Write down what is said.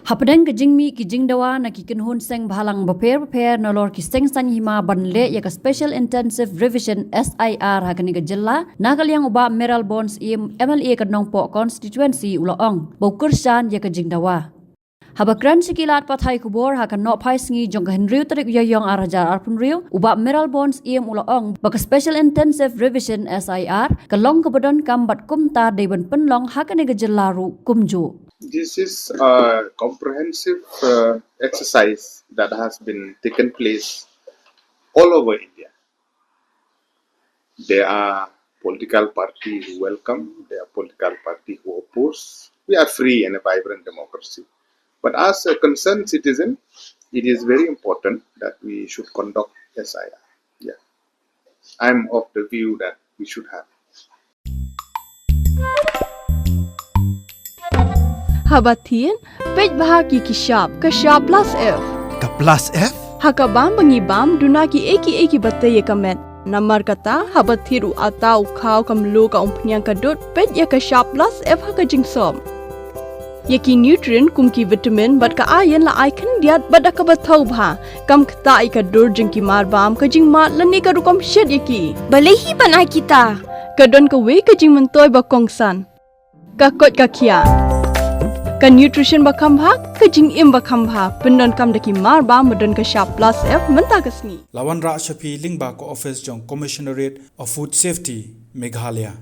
Hapadeng ke jingmi ki Jingdawa na ki kinhun seng bhalang baper nolor ki seng sanyhima banle ya ka special intensive revision SIR hakani ka jilla nakaliang uba Meral Bonds MLA ka Nongpoh constituency ulaong bau Kyrshan ya ka Jingdawa. Habakran sikilat pathai kubor hakan no phai sngi jong ka Henry tarik yoyong arajar arpun riu uba Meral Bonds ulaong baka special intensive revision SIR ka long ka badon kambat kumta deban penlong hakani ka jilla ru kumju. This is a comprehensive exercise that has been taken place all over India. There are political parties who welcome, there are political parties who oppose. We are free and a vibrant democracy. But as a concerned citizen, it is very important that we should conduct SIR. Yeah. I'm of the view that we should have. Habatin, pej bahagi kishap, kashap plus F. Ka plus F? Hakabam bangibam dunaki eki batay kamet. Namar kata habathiru atau kau kamlu ka umpnyang kadut pej ya kashap plus F haka jingsom. Yaki nutrient kumki vitamin bat ka ayan la icon diat bat ka bathau bha kam kta ka dur jingki marbam ka jingma lani ka rukom shed yaki. Balehi banai kita. Kadon ka we ka jing mentoy ba kongsan. Ka kot ka kia. Ka nutrition bakam bha ka jing im bakam bha pendon kam daki marba modon ka sharp plus F menta kasni Lawan Ra Shafi Lingba ko office jong Commissionerate of Food Safety Meghalaya.